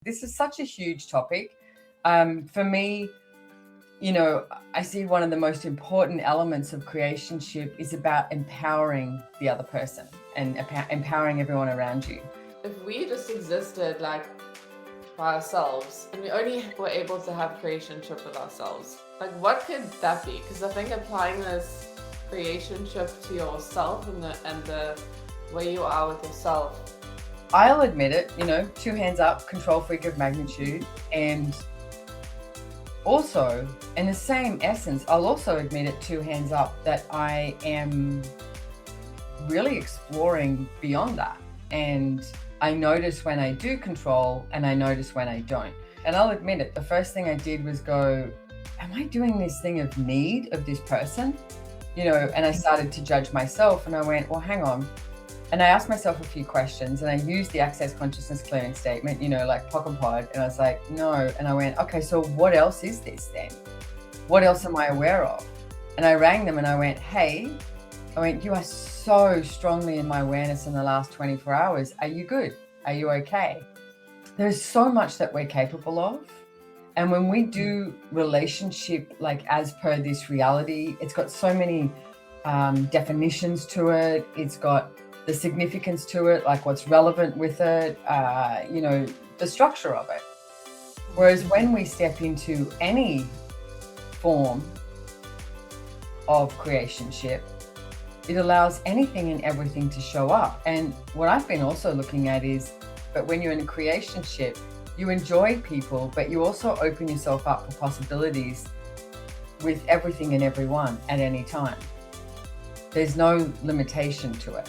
This is such a huge topic. For me, I see one of the most important elements of creationship is about empowering the other person and empowering everyone around you. If we just existed like by ourselves and we only were able to have creationship with ourselves, like what could that be? Because I think applying this creationship to yourself and the way you are with yourself. I'll admit it, two hands up, control freak of magnitude. And also, in the same essence, I'll also admit it, two hands up, that I am really exploring beyond that. And I notice when I do control and I notice when I don't. And I'll admit it, the first thing I did was go, am I doing this thing of need of this person? And I started to judge myself and I went, well, hang on. And I asked myself a few questions and I used the Access Consciousness Clearing Statement, like POC and POD. And I was like, no. And I went, okay, so what else is this then? What else am I aware of? And I rang them and I went, hey, you are so strongly in my awareness in the last 24 hours. Are you good? Are you okay? There's so much that we're capable of. And when we do relationship, like as per this reality, it's got so many definitions to it. It's got the significance to it, like what's relevant with it, the structure of it. Whereas when we step into any form of creationship, it allows anything and everything to show up. And what I've been also looking at is, but when you're in a creationship, you enjoy people, but you also open yourself up for possibilities with everything and everyone at any time. There's no limitation to it.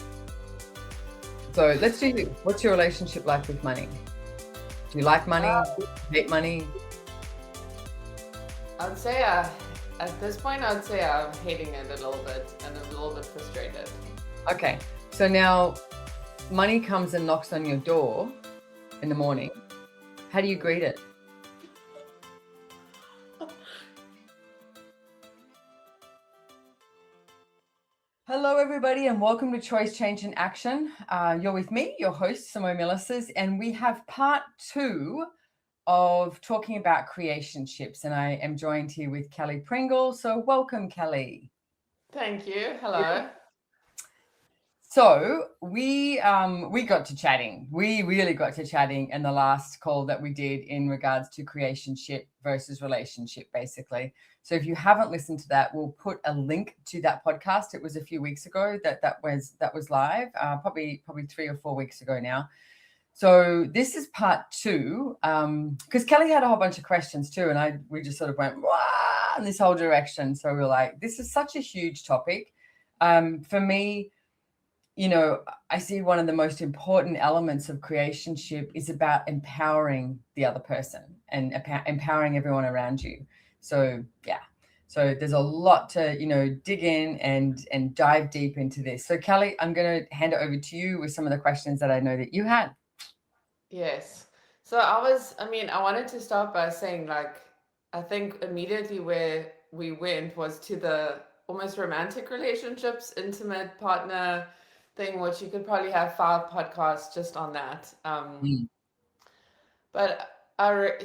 So let's do you. What's your relationship like with money? Do you like money? Hate money? I'd say at this point, I'd say I'm hating it a little bit and a little bit frustrated. Okay, so now money comes and knocks on your door in the morning. How do you greet it? Hello, everybody, and welcome to Choice, Change, and Action. You're with me, your host, Simone Milasas, and we have part 2 of talking about creationships, and I am joined here with Kelly Pringle. So welcome, Kelly. Thank you. Hello. So we got to chatting. We really got to chatting in the last call that we did in regards to creationship versus relationship, basically. So if you haven't listened to that, we'll put a link to that podcast. It was a few weeks ago that was live, probably 3 or 4 weeks ago now. So this is part 2, because Kelly had a whole bunch of questions too, and we just sort of went wah in this whole direction. So we were like, this is such a huge topic. For me, I see one of the most important elements of creationship is about empowering the other person and empowering everyone around you. So yeah, so there's a lot to dig in and dive deep into this. So Kelly, I'm going to hand it over to you with some of the questions that I know that you had. Yes. So I wanted to start by saying, like, I think immediately where we went was to the almost romantic relationships, intimate partner thing, which you could probably have 5 podcasts just on that. But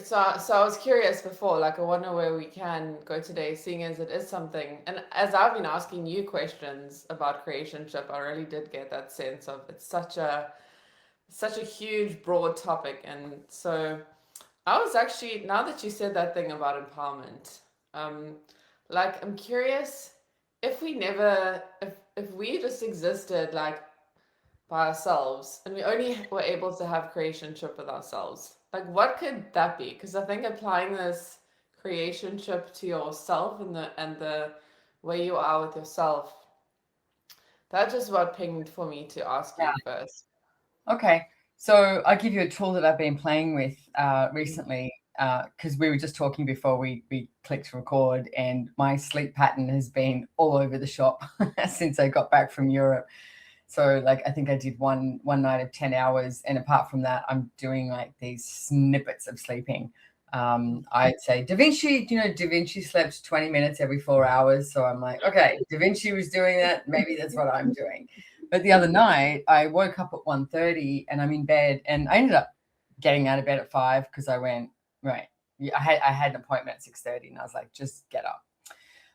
so I was curious before, like, I wonder where we can go today, seeing as it is something. And as I've been asking you questions about creationship, I really did get that sense of it's such a huge, broad topic. And so I was actually, now that you said that thing about empowerment, like, I'm curious if we just existed like by ourselves and we only were able to have creationship with ourselves, like what could that be? Because I think applying this creationship to yourself and the way you are with yourself, that's just what pinged for me to ask you first. Okay, so I'll give you a tool that I've been playing with recently, because we were just talking before we clicked record, and my sleep pattern has been all over the shop since I got back from Europe. So like I think I did one night of 10 hours, and apart from that, I'm doing like these snippets of sleeping. I'd say Da Vinci slept 20 minutes every 4 hours. So I'm like, okay, Da Vinci was doing that. Maybe that's what I'm doing. But the other night I woke up at 1:30 and I'm in bed, and I ended up getting out of bed at 5 because I went, right. I had an appointment at 6:30 and I was like, just get up.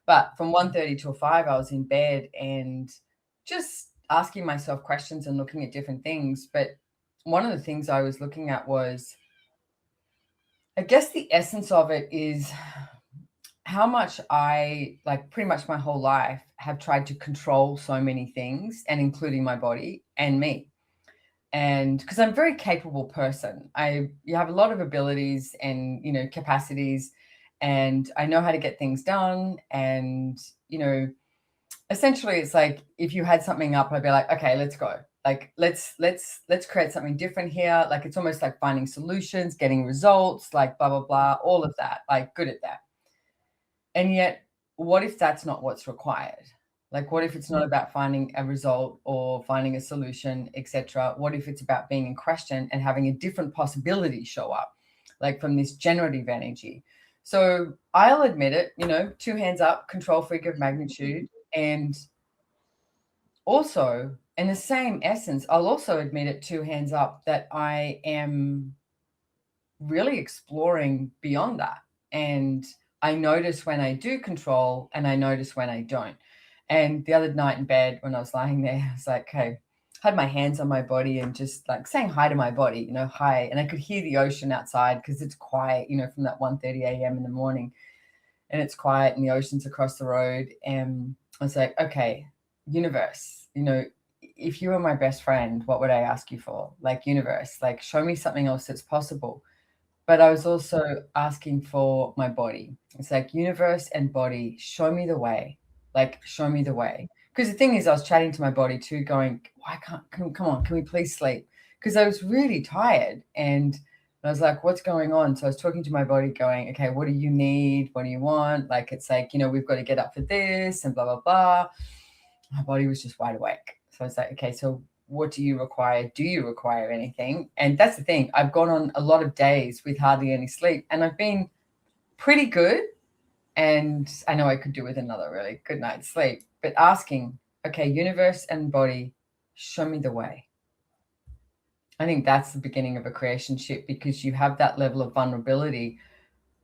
But from 1:30 till 5, I was in bed and just asking myself questions and looking at different things. But one of the things I was looking at was, I guess the essence of it is how much I, like pretty much my whole life, have tried to control so many things, and including my body and me. And because I'm a very capable person, you have a lot of abilities and capacities, and I know how to get things done. And essentially, it's like if you had something up, I'd be like, okay, let's go. Like let's create something different here. Like it's almost like finding solutions, getting results, like blah blah blah, all of that. Like good at that. And yet, what if that's not what's required? Like, what if it's not about finding a result or finding a solution, etc.? What if it's about being in question and having a different possibility show up, like from this generative energy? So I'll admit it, 2 hands up, control freak of magnitude. And also, in the same essence, I'll also admit it, 2 hands up, that I am really exploring beyond that. And I notice when I do control and I notice when I don't. And the other night in bed, when I was lying there, I was like, okay, had my hands on my body and just like saying hi to my body, hi. And I could hear the ocean outside because it's quiet, from that 1:30 a.m. in the morning. And it's quiet and the ocean's across the road. And I was like, okay, universe, if you were my best friend, what would I ask you for? Like, universe, like, show me something else that's possible. But I was also asking for my body. It's like, universe and body, show me the way. Like, show me the way. Because the thing is, I was chatting to my body too, going, why come on, can we please sleep? Because I was really tired. And I was like, what's going on? So I was talking to my body going, okay, what do you need? What do you want? Like, it's like, we've got to get up for this and blah, blah, blah. My body was just wide awake. So I was like, okay, so what do you require? Do you require anything? And that's the thing. I've gone on a lot of days with hardly any sleep, and I've been pretty good. And I know I could do with another really good night's sleep, but asking, okay, universe and body, show me the way. I think that's the beginning of a creationship, because you have that level of vulnerability.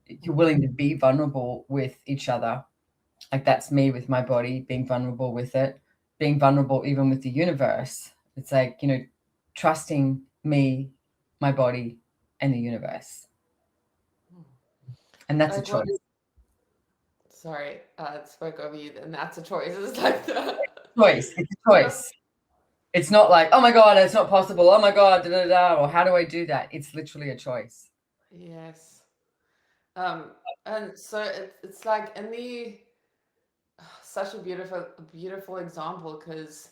You're willing to be vulnerable with each other. Like that's me with my body, being vulnerable with it, being vulnerable even with the universe. It's like, trusting me, my body, and the universe. And that's a Like what? choice. Sorry, it spoke over you. And that's a choice. It's like the Choice. It's a choice. It's not like, oh my God, it's not possible. Oh my God, da da da. Or how do I do that? It's literally a choice. yes. And so it's like in the such a beautiful example, because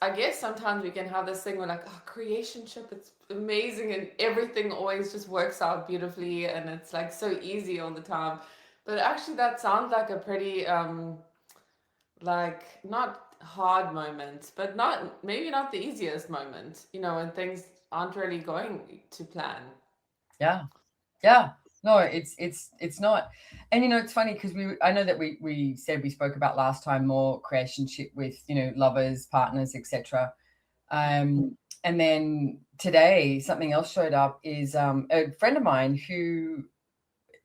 I guess sometimes we can have this thing where like, oh, creationship, it's amazing and everything always just works out beautifully and it's like so easy all the time. But actually that sounds like a pretty like not hard moment, but maybe not the easiest moment, when things aren't really going to plan. Yeah. Yeah. No, it's not. And it's funny because I know that we said we spoke about last time more creationship with, lovers, partners, etc. And then today something else showed up, is a friend of mine who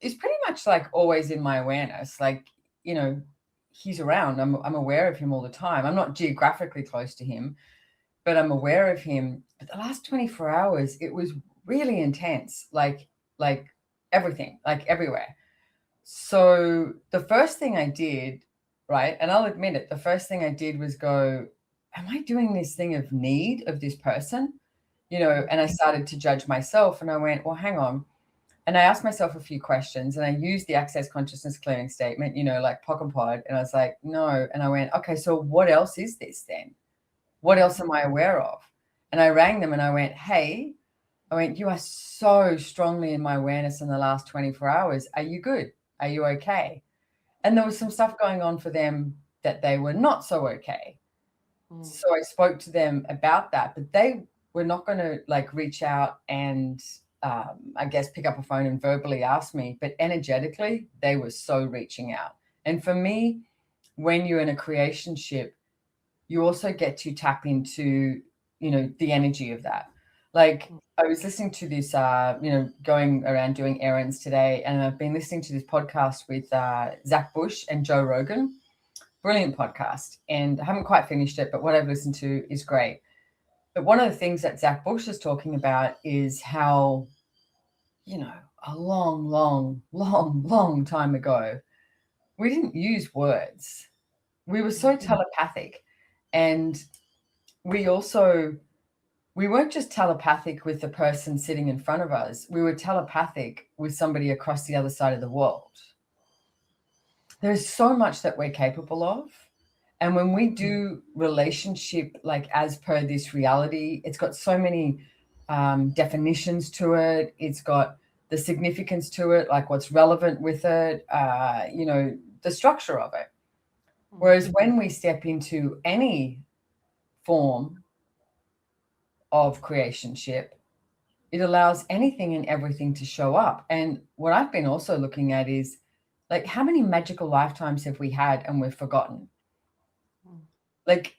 is pretty much like always in my awareness. Like, he's around. I'm aware of him all the time. I'm not geographically close to him, but I'm aware of him. But the last 24 hours, it was really intense. Like everything, like everywhere. So the first thing I did, right, and I'll admit it, the first thing I did was go, am I doing this thing of need of this person? And I started to judge myself, and I went, well, hang on. And I asked myself a few questions, and I used the access consciousness clearing statement, like POC and POD. And I was like, no. And I went, okay, so what else is this then? What else am I aware of? And I rang them and I went, hey, you are so strongly in my awareness in the last 24 hours. Are you good? Are you okay? And there was some stuff going on for them that they were not so okay. So I spoke to them about that, but they were not going to like reach out and I guess pick up a phone and verbally ask me, but energetically, they were so reaching out. And for me, when you're in a creationship, you also get to tap into, the energy of that. Like, I was listening to this, going around doing errands today, and I've been listening to this podcast with Zach Bush and Joe Rogan. Brilliant podcast. And I haven't quite finished it, but what I've listened to is great. But one of the things that Zach Bush is talking about is how, a long, long, long, long time ago, we didn't use words. We were so telepathic. And we weren't just telepathic with the person sitting in front of us. We were telepathic with somebody across the other side of the world. There's so much that we're capable of. And when we do relationship, like as per this reality, it's got so many definitions to it. It's got the significance to it, like what's relevant with it, the structure of it. Whereas when we step into any form of creationship, it allows anything and everything to show up. And what I've been also looking at is, like, how many magical lifetimes have we had and we've forgotten? Like,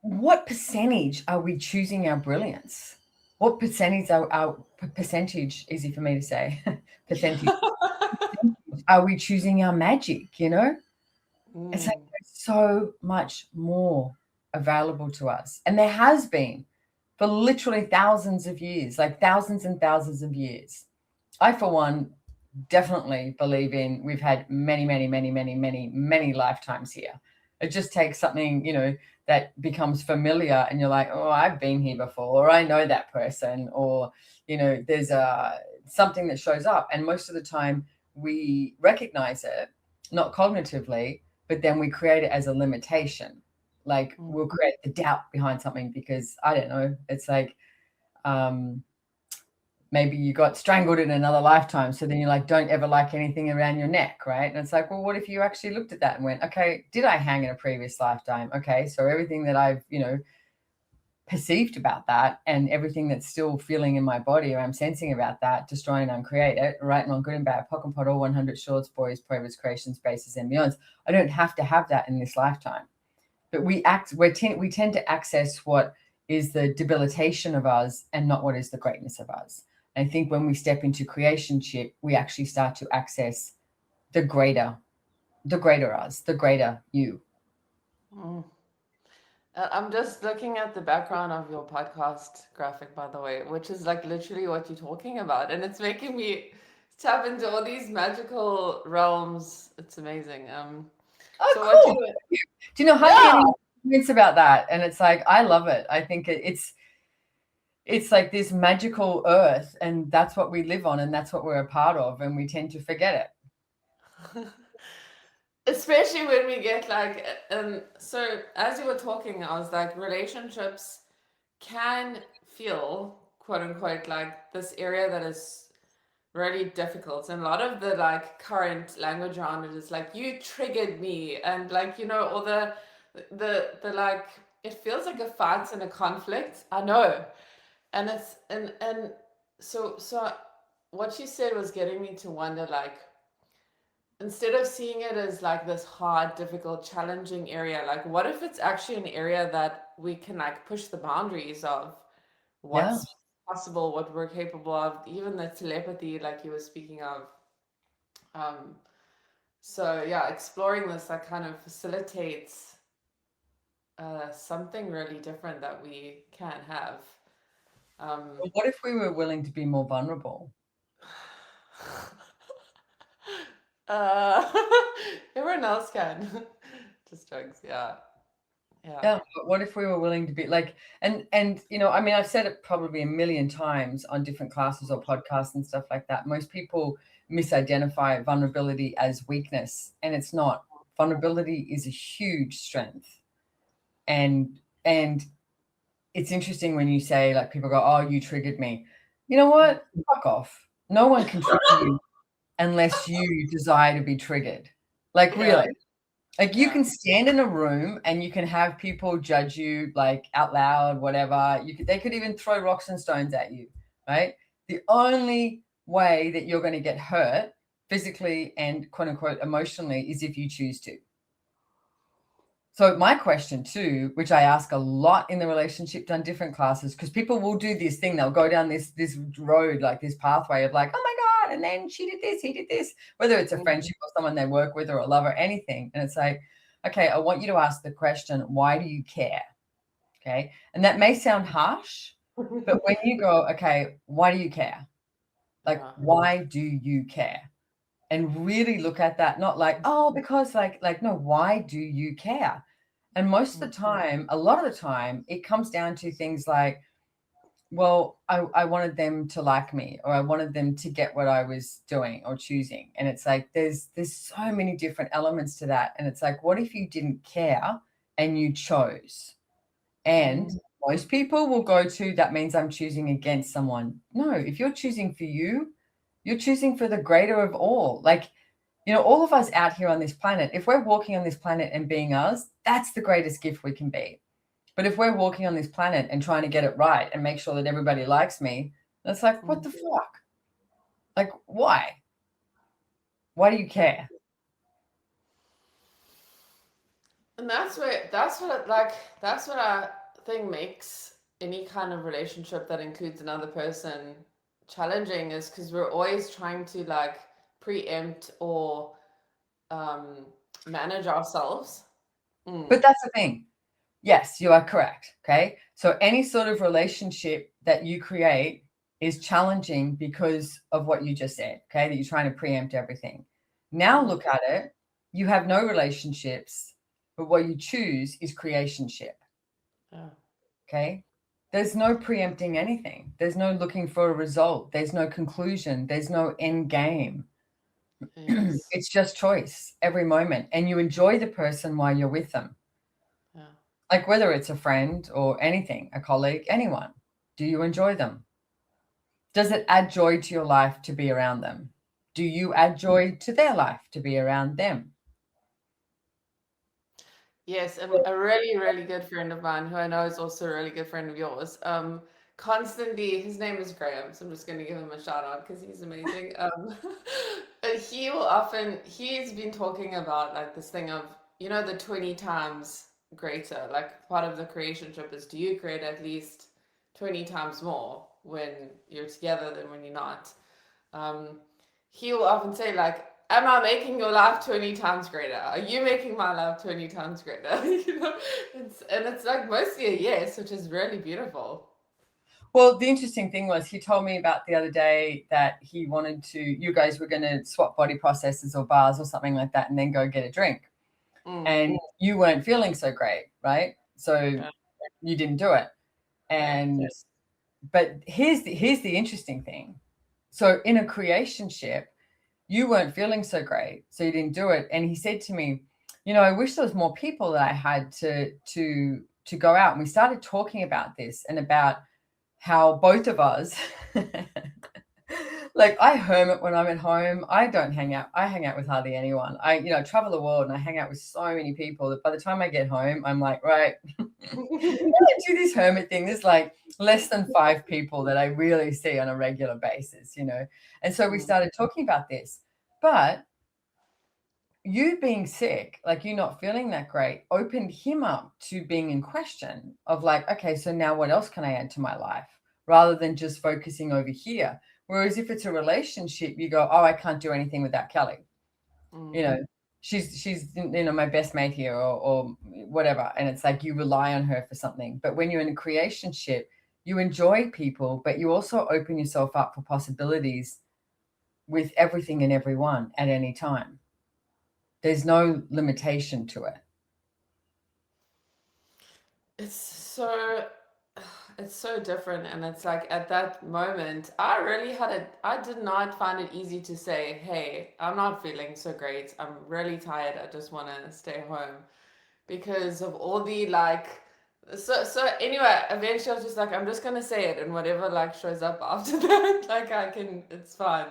what percentage are we choosing our brilliance? What percentage percentage, easy for me to say, percentage are we choosing our magic, It's like there's so much more available to us. And there has been for literally thousands of years, like thousands and thousands of years. I, for one, definitely believe in we've had many, many, many, many, many, many lifetimes here. It just takes something, that becomes familiar and you're like, oh, I've been here before, or I know that person, or, there's something that shows up. And most of the time we recognize it, not cognitively, but then we create it as a limitation. Like we'll create the doubt behind something because, I don't know, it's like, maybe you got strangled in another lifetime. So then you're like, don't ever like anything around your neck, right? And it's like, well, what if you actually looked at that and went, okay, did I hang in a previous lifetime? Okay, so everything that I've, perceived about that and everything that's still feeling in my body or I'm sensing about that, destroy and uncreate it, right and wrong, good and bad, pock and pot, all 100 shorts, boys, provers, creations, bases, and beyonds. I don't have to have that in this lifetime. But we tend to access what is the debilitation of us and not what is the greatness of us. I think when we step into creationship, we actually start to access the greater us, the greater you. I'm just looking at the background of your podcast graphic, by the way, which is like literally what you're talking about. And it's making me tap into all these magical realms. It's amazing. Oh, so cool. what you, Do you know how many comments about that? And it's like, I love it. I think it's like this magical earth, and that's what we live on, and that's what we're a part of, and we tend to forget it. Especially when we get like, so as you were talking, I was like, relationships can feel, quote unquote, like this area that is really difficult. And a lot of the like current language around it is like, you triggered me. And like, or the like, it feels like a fight and a conflict. I know. And it's, and so what you said was getting me to wonder, like, instead of seeing it as like this hard, difficult, challenging area, like what if it's actually an area that we can like push the boundaries of what's possible, what we're capable of, even the telepathy like you were speaking of. So yeah, exploring this that kind of facilitates something really different that we can have. What if we were willing to be more vulnerable? Everyone else can. Just jokes, yeah. Yeah, but what if we were willing to be like, and I mean, I've said it probably a million times on different classes or podcasts and stuff like that. Most people misidentify vulnerability as weakness, and it's not. Vulnerability is a huge strength. And it's interesting when you say, like, people go, oh, you triggered me. You know what? Fuck off. No one can trigger you unless you desire to be triggered. Like, really. Like, you can stand in a room and you can have people judge you, like, out loud, whatever. They could even throw rocks and stones at you, right? The only way that you're going to get hurt physically and quote unquote emotionally is if you choose to. So my question too, which I ask a lot in the relationship done different classes, because people will do this thing, they'll go down this road, like this pathway of like, oh my God, and then she did this, he did this, whether it's a friendship or someone they work with or a lover, anything. And it's like, okay, I want you to ask the question, why do you care? Okay. And that may sound harsh, but when you go, okay, why do you care? Like, why do you care? And really look at that, not like, oh, because like, no, why do you care? And most of the time, a lot of the time, it comes down to things like, well, I wanted them to like me, or I wanted them to get what I was doing or choosing. And it's like, there's so many different elements to that. And it's like, what if you didn't care and you chose? And most people will go to, that means I'm choosing against someone. No, if you're choosing for you, you're choosing for the greater of all. Like, you know, all of us out here on this planet, if we're walking on this planet and being us, that's the greatest gift we can be. But if we're walking on this planet and trying to get it right and make sure that everybody likes me, that's like, what the fuck? Like, why? Why do you care? And that's what I think makes any kind of relationship that includes another person challenging, is because we're always trying to like preempt or manage ourselves. But that's the thing. Yes, you are correct. Okay. So any sort of relationship that you create is challenging because of what you just said. Okay. That you're trying to preempt everything. Now look at it. You have no relationships, but what you choose is creationship. Okay. There's no preempting anything. There's no looking for a result. There's no conclusion. There's no end game. Yes. It's just choice every moment. And you enjoy the person while you're with them. Like whether it's a friend or anything, a colleague, anyone, do you enjoy them? Does it add joy to your life to be around them? Do you add joy to their life to be around them? Yes, a really, really good friend of mine, who I know is also a really good friend of yours, constantly, his name is Graham, so I'm just going to give him a shout out because he's amazing. But he's been talking about like this thing of, you know, the 20 times greater. Like part of the creationship is, do you create at least 20 times more when you're together than when you're not? Um, he will often say like, am I making your life 20 times greater? Are you making my life 20 times greater? You know, it's like mostly a yes, which is really beautiful. Well, the interesting thing was he told me about the other day that he wanted to, you guys were going to swap body processes or bars or something like that and then go get a drink. And you weren't feeling so great, right? So you didn't do it. And but here's the interesting thing. So in a creationship, you weren't feeling so great, so you didn't do it. And he said to me, you know, I wish there was more people that I had to go out. And we started talking about this and about how both of us like I hermit when I'm at home. I don't hang out. I hang out with hardly anyone. I, you know, travel the world and I hang out with so many people that by the time I get home, I'm like, right, I do this hermit thing. There's like less than 5 people that I really see on a regular basis, you know. And so we started talking about this. But you being sick, like you not feeling that great, opened him up to being in question of like, okay, so now what else can I add to my life? Rather than just focusing over here. Whereas if it's a relationship, you go, oh, I can't do anything without Kelly. You know, she's you know, my best mate here or whatever. And it's like you rely on her for something. But when you're in a creationship, you enjoy people, but you also open yourself up for possibilities with everything and everyone at any time. There's no limitation to it. It's so it's so different, and it's like at that moment I did not find it easy to say, hey, I'm not feeling so great, I'm really tired, I just want to stay home, because of all the like, so anyway, eventually I was just like, I'm just gonna say it, and whatever like shows up after that, like I can, it's fine.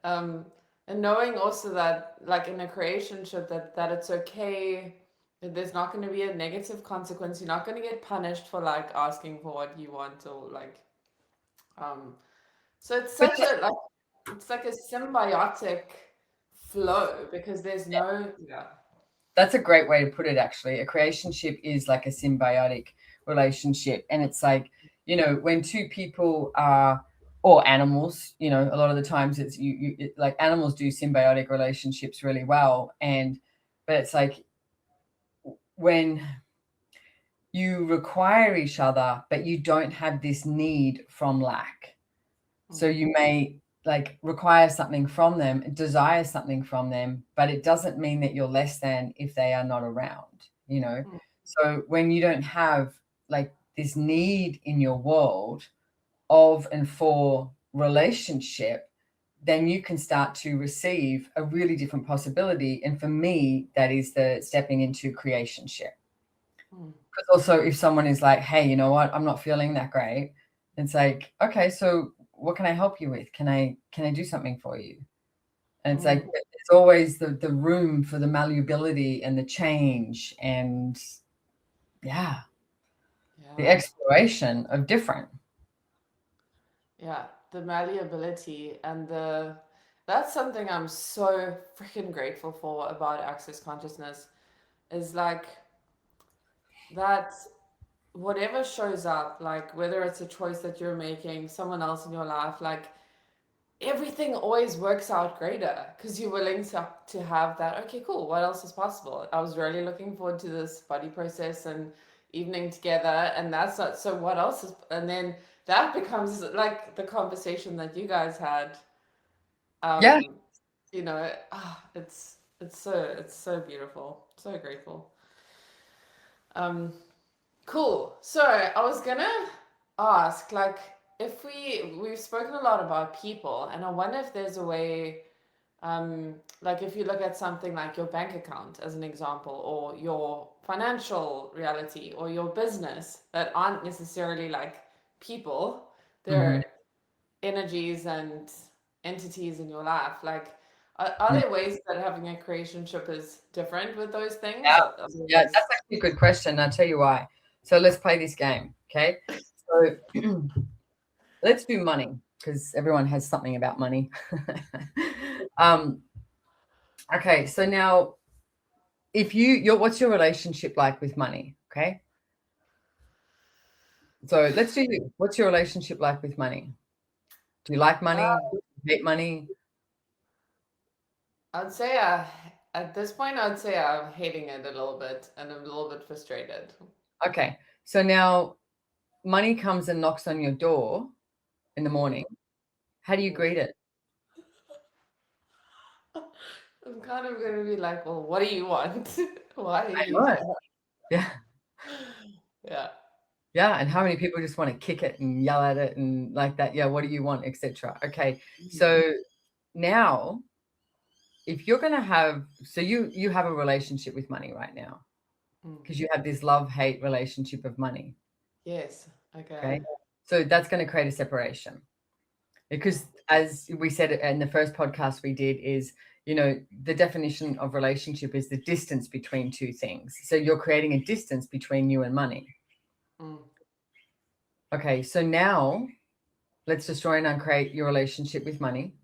um and knowing also that like in a creationship that it's okay, that there's not going to be a negative consequence, you're not going to get punished for like asking for what you want, or like um so it's But such a like, it's like a symbiotic flow, because there's no, yeah. That's a great way to put it, actually. A creationship is like a symbiotic relationship. And it's like, when two people are, or animals, a lot of the times it's like animals do symbiotic relationships really well. But it's like when you require each other, but you don't have this need from lack. So you may like require something from them, desire something from them, but it doesn't mean that you're less than if they are not around. So when you don't have like this need in your world of and for relationship, then you can start to receive a really different possibility. And for me, that is the stepping into creationship. Because also if someone is like, hey, you know what, I'm not feeling that great, it's like, okay, so what can I help you with? Can I do something for you? And it's like there's always the room for the malleability and the change and the exploration of different. Yeah, the malleability and that's something I'm so freaking grateful for about access consciousness is like that whatever shows up, like whether it's a choice that you're making, someone else in your life, like everything always works out greater because you're willing to have that. Okay, cool. What else is possible? I was really looking forward to this body process and evening together, and that's not. So what else is? And then that becomes like the conversation that you guys had. Yeah. It's so beautiful. So grateful. Um, Cool. So I was gonna ask, like, if we've spoken a lot about people, and I wonder if there's a way, like if you look at something like your bank account as an example, or your financial reality, or your business that aren't necessarily like people, Mm-hmm. they're energies and entities in your life. Like, are Yeah. there ways that having a creationship is different with those things? Yeah. Yeah, that's actually a good question. I'll tell you why. So let's play this game. Okay. So let's do money because everyone has something about money. um, okay. So now if what's your relationship like with money? Okay. So let's do you. What's your relationship like with money? Do you like money? Do you hate money? I'd say at this point, I'd say I'm hating it a little bit and I'm a little bit frustrated. Okay. So now money comes and knocks on your door in the morning. How do you greet it? I'm kind of going to be like, well, what do you want? Why are I you know. here? Yeah. Yeah. Yeah. And how many people just want to kick it and yell at it and like that? Yeah. What do you want, etc. Okay. So now if you're going to have, so you have a relationship with money right now because you have this love-hate relationship of money. Yes. Okay. Okay. So that's going to create a separation because as we said in the first podcast we did is, the definition of relationship is the distance between two things. So you're creating a distance between you and money. Okay. So now let's destroy and uncreate your relationship with money.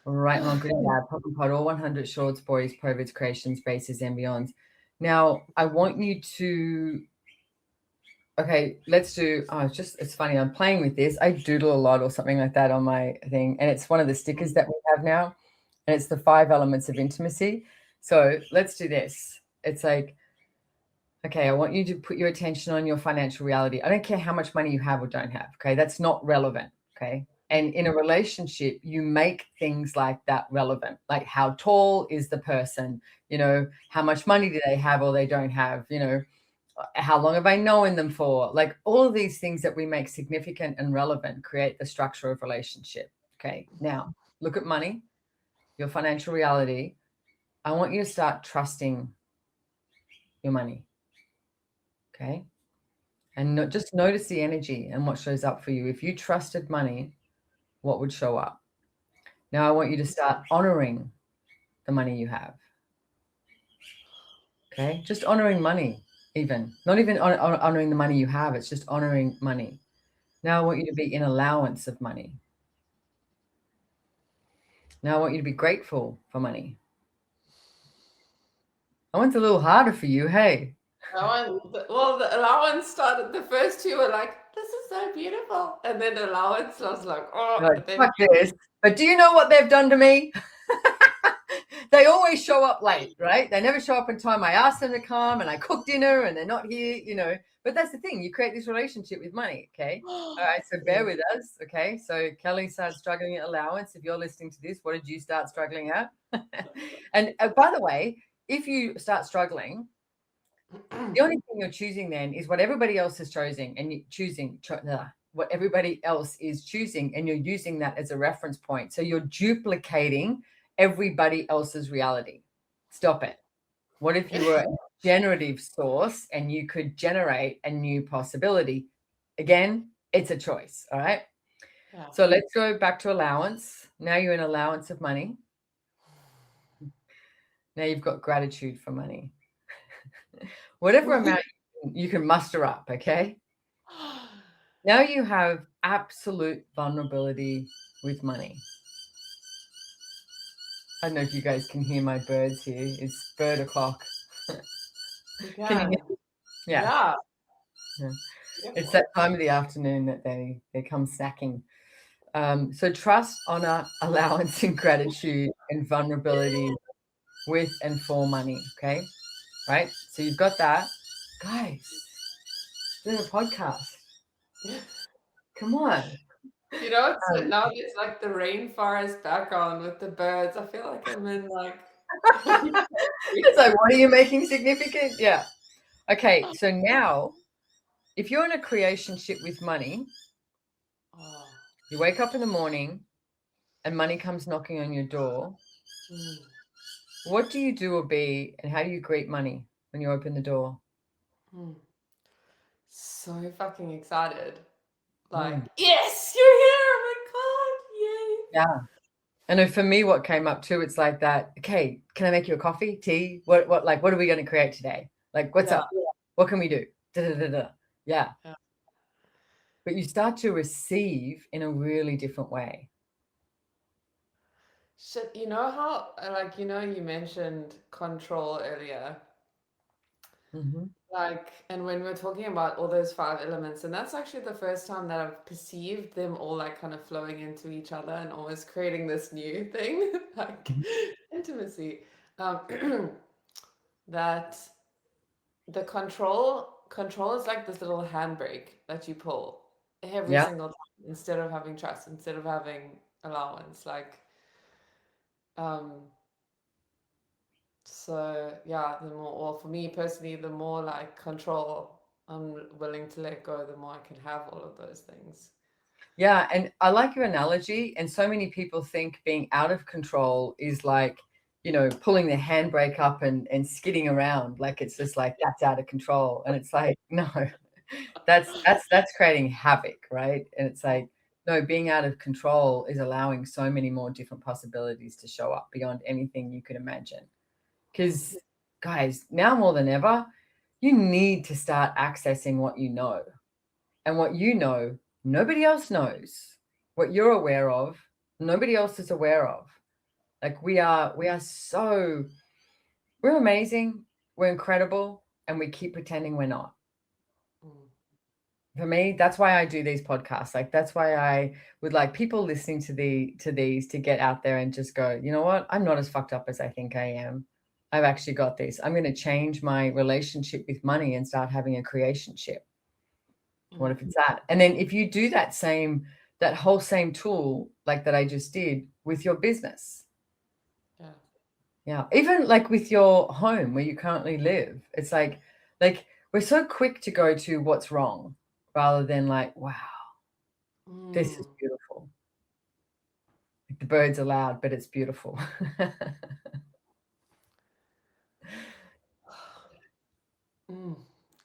Right, wrong, good and bad, pop and pod, all 100 shorts, boys, perverts, creations, bases, and beyonds. Now, I want you to, okay, let's do, it's funny, I'm playing with this. I doodle a lot or something like that on my thing, and it's one of the stickers that we have now, and it's the 5 elements of intimacy. So let's do this. It's like, okay, I want you to put your attention on your financial reality. I don't care how much money you have or don't have, okay? That's not relevant, okay? And in a relationship, you make things like that relevant. Like how tall is the person? How much money do they have or they don't have? How long have I known them for? Like all of these things that we make significant and relevant create the structure of relationship. Okay. Now, look at money, your financial reality. I want you to start trusting your money. Okay. And just notice the energy and what shows up for you. If you trusted money, what would show up? Now I want you to start honoring the money you have. Okay. Just honoring money, even. Not even honoring the money you have. It's just honoring money. Now I want you to be in allowance of money. Now I want you to be grateful for money. That one's a little harder for you, hey? Well, the allowance started, the first two were like, this is so beautiful. And then the allowance was like, oh, You're like, but then fuck this. But do you know what they've done to me? They always show up late, right? They never show up in time. I ask them to come and I cook dinner and they're not here, you know. But that's the thing. You create this relationship with money, okay? All right, so bear with us, okay? So Kelly started struggling at allowance. If you're listening to this, what did you start struggling at? And by the way, if you start struggling, the only thing you're choosing then is what everybody else is choosing, and you're choosing what everybody else is choosing, and you're using that as a reference point. So you're duplicating everybody else's reality. Stop it. What if you were a generative source and you could generate a new possibility? Again, it's a choice. All right. yeah. So let's go back to allowance. Now you're in allowance of money. Now you've got gratitude for money. Whatever amount you can muster up, okay? Now you have absolute vulnerability with money. I don't know if you guys can hear my birds here. It's bird o'clock. Can you hear? Yeah. Yeah. It's that time of the afternoon that they come snacking. So trust, honor, allowance, and gratitude and vulnerability with and for money. Okay. Right. So you've got that. Guys, doing a podcast. Come on. You know, now it's like the rainforest background with the birds. I feel like I'm in like. It's like, what are you making significant? Yeah. Okay. So now, if you're in a creationship with money, Oh, you wake up in the morning and money comes knocking on your door. What do you do or be, and how do you greet money when you open the door? so fucking excited. Like, Mm. yes, you're here. Oh my God. Yay. Yeah. And for me, what came up too, it's like that. Okay, can I make you a coffee, tea? What, like, what are we going to create today? Like, what's Yeah. up? What can we do? Da, da, da, da. Yeah. Yeah. But you start to receive in a really different way. Shit, you know how, like, you mentioned control earlier. Mm-hmm. Like, and when we're talking about all those five elements, and that's actually the first time that I've perceived them all like kind of flowing into each other and almost creating this new thing, like intimacy. Um, that the control is like this little handbrake that you pull every Yeah. single time instead of having trust, instead of having allowance. Like, um, so yeah, the more, well, for me personally, the more like control I'm willing to let go, the more I can have all of those things. Yeah. And I like your analogy. And so many people think being out of control is like, pulling the handbrake up and skidding around. Like it's just like that's out of control. And it's like, no, that's creating havoc, right? And it's like, no, being out of control is allowing so many more different possibilities to show up beyond anything you could imagine. Because, guys, now more than ever, you need to start accessing what you know. And what you know, nobody else knows. What you're aware of, nobody else is aware of. Like we're amazing, we're incredible, and we keep pretending we're not. For me, that's why I do these podcasts. Like that's why I would like people listening to these to get out there and just go, you know what? I'm not as fucked up as I think I am. I've actually got this. I'm going to change my relationship with money and start having a creationship. What if it's that? And then if you do that whole same tool like that I just did with your business. Yeah. Yeah. Even like with your home where you currently live. It's like we're so quick to go to what's wrong rather than like, wow, this is beautiful. Like the birds are loud, but it's beautiful.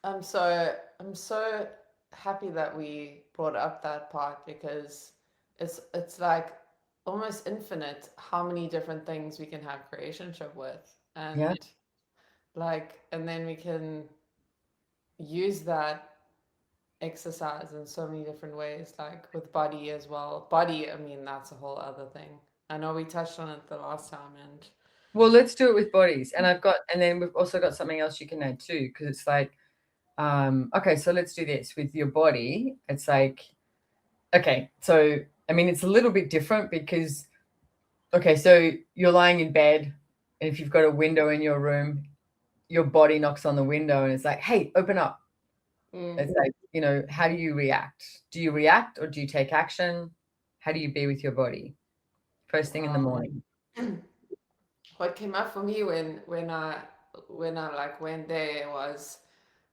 I'm so happy that we brought up that part because it's like almost infinite how many different things we can have creationship with, Yeah. and like, and then we can use that exercise in so many different ways, like with body as well. Body, I mean, that's a whole other thing. I know we touched on it the last time, and Well, let's do it with bodies. And then we've also got something else you can add too, because it's like, okay, so let's do this with your body. It's like, okay, so I mean, it's a little bit different because, okay, so you're lying in bed, and if you've got a window in your room, your body knocks on the window and it's like, hey, open up. It's like, how do you react? Do you react or do you take action? How do you be with your body? First thing in the morning. What came up for me when I like went there was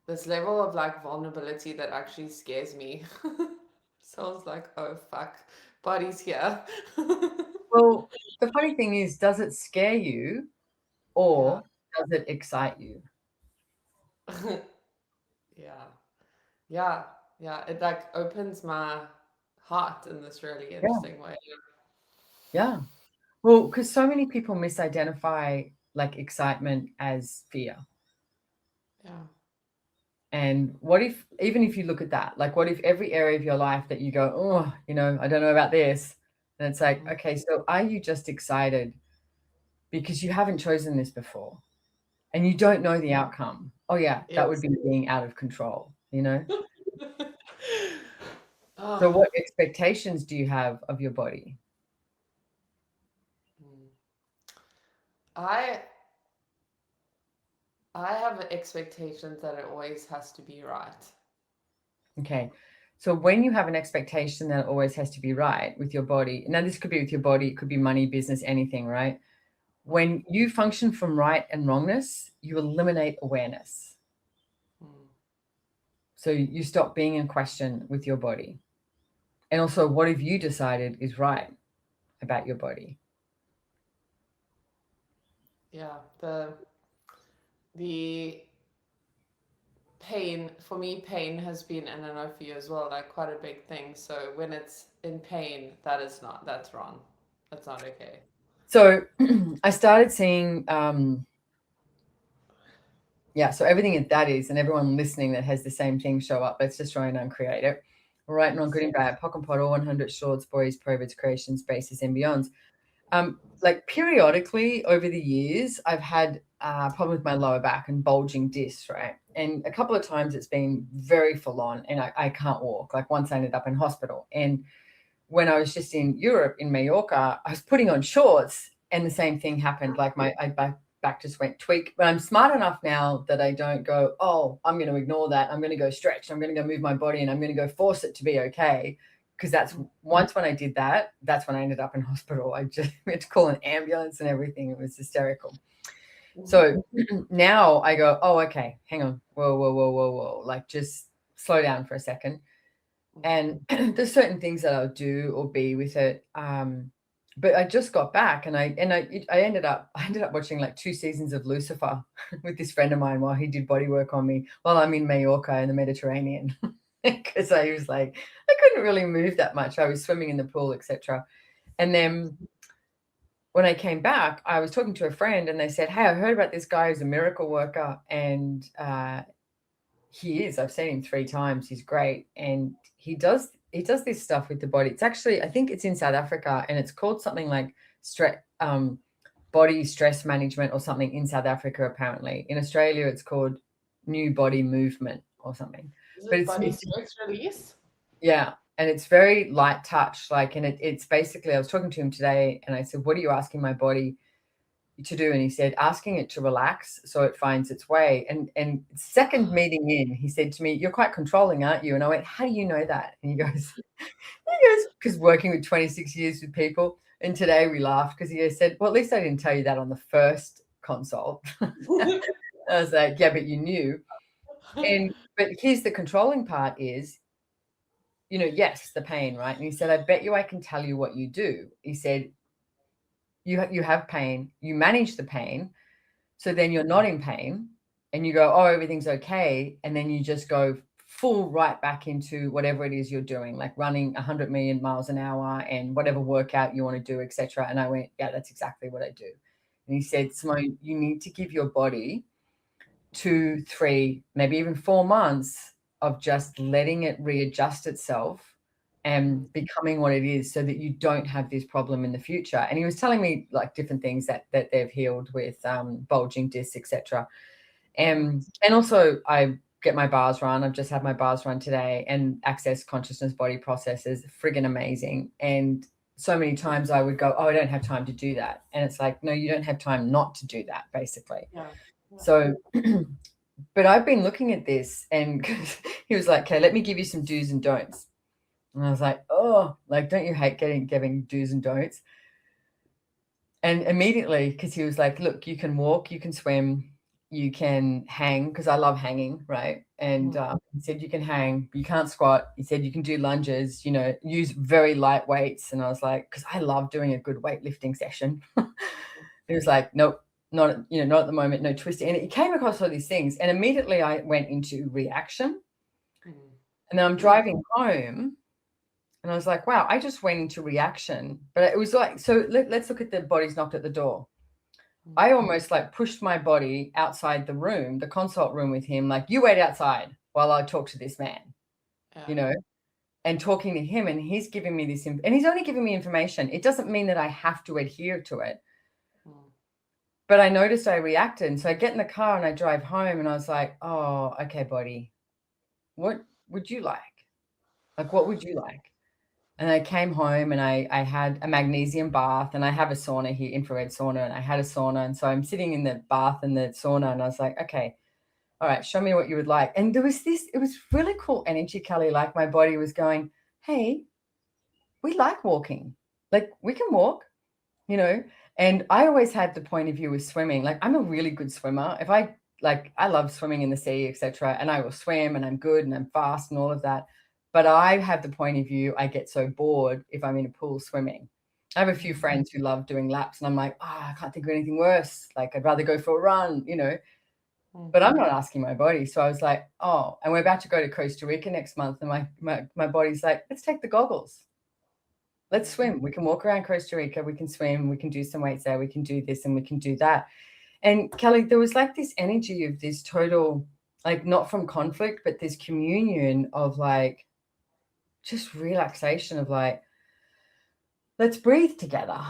this level of like vulnerability that actually scares me. So I was like, oh fuck, body's here. Well, the funny thing is, does it scare you Yeah. or does it excite you? Yeah. Yeah. Yeah. It like opens my heart in this really Yeah. interesting way. Yeah. Well, because so many people misidentify like excitement as fear. Yeah. And what if, even if you look at that, like what if every area of your life that you go, oh, I don't know about this. And it's like, Mm. okay, so are you just excited because you haven't chosen this before and you don't know the outcome? Oh yeah, that would Yes. be being out of control, So Oh. what expectations do you have of your body? Mm. I I have expectations that it always has to be right. Okay. So when you have an expectation that it always has to be right with your body, now this could be with your body, it could be money, business, anything, right? Mm. When you function from right and wrongness, you eliminate awareness. Mm. So you stop being in question with your body. And also, what have you decided is right about your body? Yeah. The pain for me, pain has been, and I know for you as well, like quite a big thing. So when it's in pain, that's wrong. That's not okay. So I started seeing, so everything that is, and everyone listening that has the same thing show up. Let's destroy and uncreate it. Right and wrong, good and bad, POC and POD, all 100 shorts, boys, perverts, creations, spaces, and beyonds. Like periodically over the years, I've had a problem with my lower back and bulging discs, right? And a couple of times it's been very full on and I can't walk. Like once I ended up in hospital. And when I was just in Europe, in Mallorca, I was putting on shorts and the same thing happened. Like my back just went tweak. But I'm smart enough now that I don't go, oh, I'm going to ignore that. I'm going to go stretch. I'm going to go move my body and I'm going to go force it to be okay. Because that's once when I did that, that's when I ended up in hospital. I just had to call an ambulance and everything. It was hysterical. So now I go, oh, okay, hang on. Whoa, whoa, whoa, whoa, whoa. Like just slow down for a second. And there's certain things that I'll do or be with it. But I just got back and I ended up watching like 2 seasons of Lucifer with this friend of mine while he did body work on me while I'm in Mallorca in the Mediterranean. Because I was like, I couldn't really move that much. I was swimming in the pool, etc. And then when I came back, I was talking to a friend and they said, hey, I heard about this guy who's a miracle worker and he is. I've seen him 3 times. He's great. And he does this stuff with the body. It's actually, I think it's in South Africa and it's called something like body stress management or something in South Africa, apparently. In Australia, it's called new body movement or something. Is But it body stress release? yeah. And it's very light touch. Like, and it's basically, I was talking to him today and I said, what are you asking my body to do? And he said, asking it to relax so it finds its way. And second meeting in, he said to me, you're quite controlling, aren't you? And I went, how do you know that? And he goes, because working with 26 years with people. And today we laughed because he said, well, at least I didn't tell you that on the first consult. I was like, yeah, but you knew. But here's the controlling part is, yes, the pain, right? And he said, I bet you I can tell you what you do. He said, you have pain, you manage the pain. So then you're not in pain and you go, oh, everything's okay. And then you just go full right back into whatever it is you're doing, like running 100 million miles an hour and whatever workout you want to do, etc. And I went, yeah, that's exactly what I do. And he said, Simone, you need to give your body 2, 3, maybe even 4 months of just letting it readjust itself and becoming what it is, so that you don't have this problem in the future. And he was telling me like different things that they've healed with bulging discs, etc. And also I get my bars run. I've just had my bars run today, and access consciousness body processes friggin' amazing. And so many times I would go, oh, I don't have time to do that. And it's like, no, you don't have time not to do that, basically. Yeah. So, but I've been looking at this, and he was like, okay, let me give you some do's and don'ts. And I was like, oh, like, don't you hate giving do's and don'ts? And immediately, because he was like, look, you can walk, you can swim, you can hang, because I love hanging, right? And he said you can hang, but you can't squat. He said you can do lunges, use very light weights. And I was like, because I love doing a good weightlifting session. He was like, nope, not at the moment, no twisting. And he came across all these things, and immediately I went into reaction. And then I'm driving home, and I was like, wow, I just went into reaction. But it was like, so let's look at the bodies knocked at the door. I almost like pushed my body outside the room, the consult room with him, like, you wait outside while I talk to this man, and talking to him. And he's giving me this, and he's only giving me information. It doesn't mean that I have to adhere to it. But I noticed I reacted. And so I get in the car and I drive home, and I was like, oh, okay, body, what would you like? Like, what would you like? And I came home, and I had a magnesium bath, and I have a sauna here, infrared sauna, and I had a sauna. And so I'm sitting in the bath and the sauna, and I was like, okay, all right, show me what you would like. And there was it was really cool energy, Kelly. Like, my body was going, hey, we like walking. Like, we can walk, And I always had the point of view with swimming. Like, I'm a really good swimmer. I love swimming in the sea, etc. And I will swim, and I'm good, and I'm fast, and all of that. But I have the point of view, I get so bored if I'm in a pool swimming. I have a few friends who love doing laps, and I'm like, I can't think of anything worse. Like, I'd rather go for a run, But I'm not asking my body. So I was like, oh, and we're about to go to Costa Rica next month. And my body's like, let's take the goggles. Let's swim. We can walk around Costa Rica. We can swim. We can do some weights there. We can do this and we can do that. And Kelly, there was like this energy of this total, like, not from conflict, but this communion of like, just relaxation of like, let's breathe together,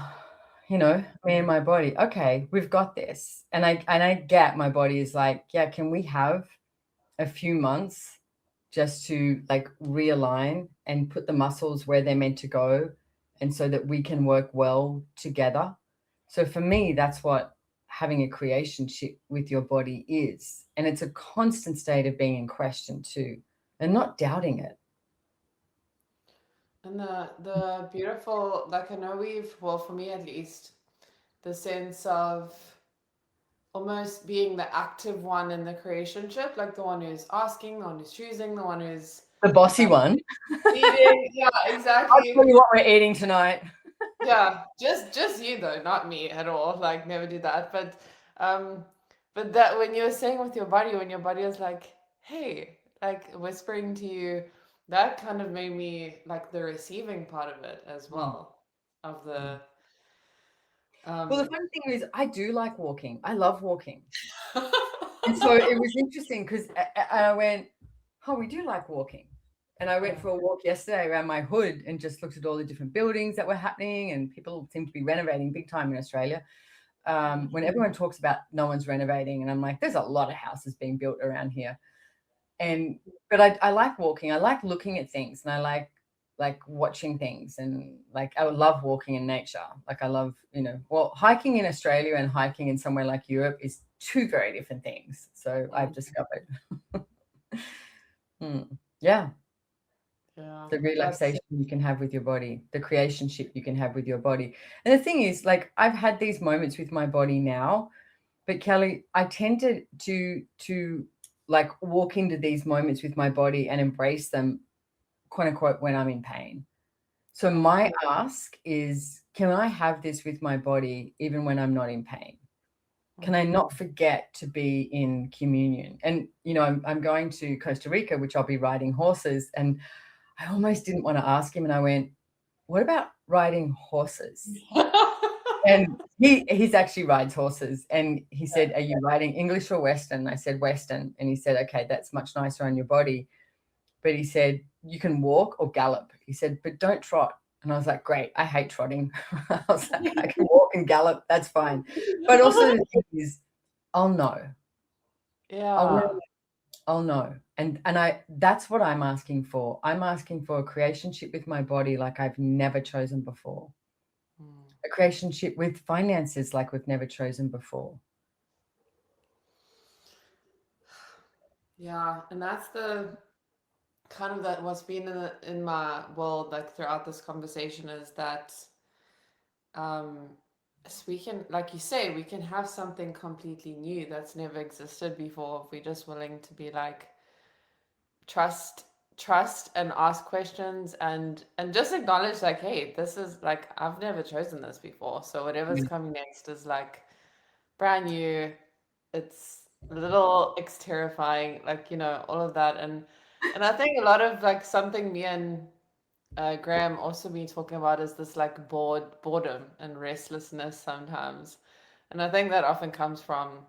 me and my body. Okay, we've got this. And I get my body is like, yeah, can we have a few months just to like realign and put the muscles where they're meant to go, and so that we can work well together. So for me, that's what having a creationship with your body is. And it's a constant state of being in question too, and not doubting it. And the beautiful, like, I know well, for me at least, the sense of almost being the active one in the creationship, like the one who's asking, the one who's choosing, the one who's the bossy one. Eating, yeah, exactly. I'll tell you what we're eating tonight. Yeah, just you though, not me at all. Like, never do that. But that when you were saying with your body, when your body is like, hey, like whispering to you, that kind of made me like the receiving part of it as well. Of the well, the funny thing is, I do like walking. I love walking. And so it was interesting because I went, oh, we do like walking. And I went for a walk yesterday around my hood and just looked at all the different buildings that were happening, and people seem to be renovating big time in Australia. When everyone talks about no one's renovating, and I'm like, there's a lot of houses being built around here. But I like walking. I like looking at things, and I like watching things, and like I love walking in nature. Like I love, hiking in Australia and hiking in somewhere like Europe is two very different things. So I've discovered. Yeah. The relaxation you can have with your body, the creationship you can have with your body. And the thing is, like, I've had these moments with my body now, but Kelly, I tended to like walk into these moments with my body and embrace them, quote unquote, when I'm in pain. So my ask is, can I have this with my body even when I'm not in pain? Can I not forget to be in communion? And, I'm going to Costa Rica, which I'll be riding horses. And I almost didn't want to ask him. And I went, what about riding horses? And he's actually rides horses. And he said, are you riding English or Western? I said, Western. And he said, okay, that's much nicer on your body. but he said, you can walk or gallop. He said, but don't trot. And I was like, great, I hate trotting. I was like, I can walk and gallop, that's fine. But also the thing is, I'll know. Yeah. I'll know. And that's what I'm asking for. I'm asking for a creationship with my body like I've never chosen before. A creationship with finances like we've never chosen before. Yeah, and that's the kind of that what's been in my world like throughout this conversation is that um we can, like you say, we can have something completely new that's never existed before if we're just willing to be like trust and ask questions and just acknowledge like, hey, this is like I've never chosen this before, so whatever's coming next is like brand new. It's a little terrifying, like, all of that. And I think a lot of like something me and Graham also been talking about is this like boredom and restlessness sometimes. And I think that often comes from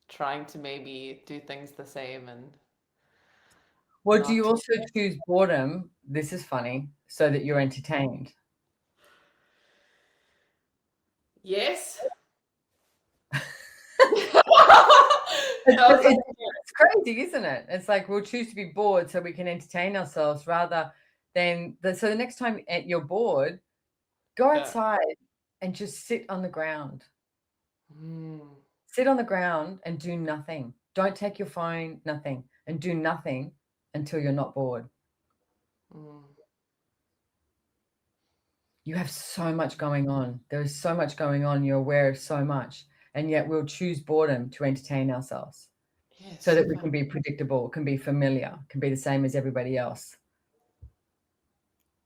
trying to maybe do things the same and Well, do you not. also choose boredom? This is funny, so that you're entertained. Yes. It's crazy, isn't it? It's like we'll choose to be bored so we can entertain ourselves rather than so the next time you're bored, go outside and just sit on the ground. Sit on the ground and do nothing. Don't take your phone, nothing, and do nothing until you're not bored. You have so much going on. There is so much going on. You're aware of so much. And yet we'll choose boredom to entertain ourselves so that we can be predictable, can be familiar, can be the same as everybody else.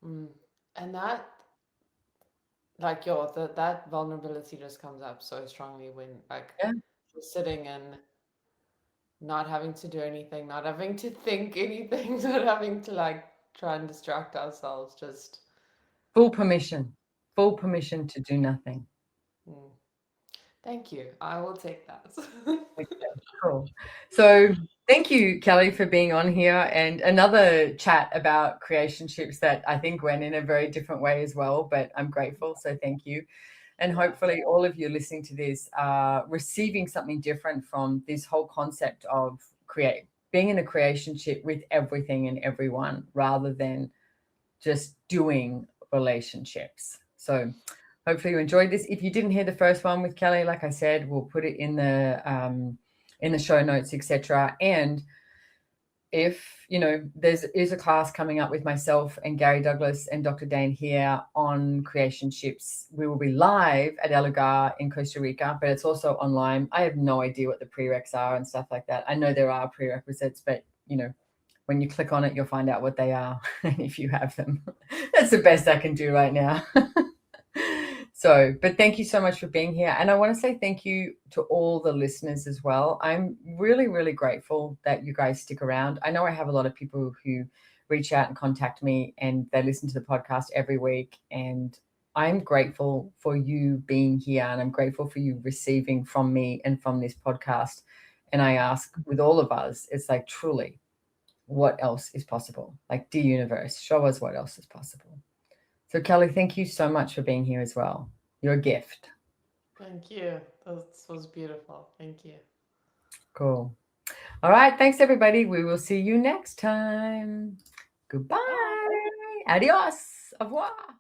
And that, like, that vulnerability just comes up so strongly when, like, you're sitting and not having to do anything, not having to think anything, not having to, like, try and distract ourselves, just full permission to do nothing. Thank you. I will take that. Okay, cool. So thank you, Kelly, for being on here, and another chat about creationships that I think went in a very different way as well, but I'm grateful. So thank you. And hopefully all of you listening to this are receiving something different from this whole concept of being in a creationship with everything and everyone rather than just doing relationships. So hopefully you enjoyed this. If you didn't hear the first one with Kelly, like I said, we'll put it in the show notes, etc. And if there's a class coming up with myself and Gary Douglas and Dr. Dane here on creationships. We will be live at El Lugar in Costa Rica, but it's also online. I have no idea what the prereqs are and stuff like that. I know there are prerequisites, but when you click on it, you'll find out what they are and if you have them. That's the best I can do right now. So, but thank you so much for being here. And I want to say thank you to all the listeners as well. I'm really, really grateful that you guys stick around. I know I have a lot of people who reach out and contact me and they listen to the podcast every week. And I'm grateful for you being here and I'm grateful for you receiving from me and from this podcast. And I ask with all of us, it's like, truly, what else is possible? Like, dear universe, show us what else is possible. So Kelly, thank you so much for being here as well. You're a gift. Thank you. That was beautiful. Thank you. Cool. All right. Thanks, everybody. We will see you next time. Goodbye. Bye. Adios. Au revoir.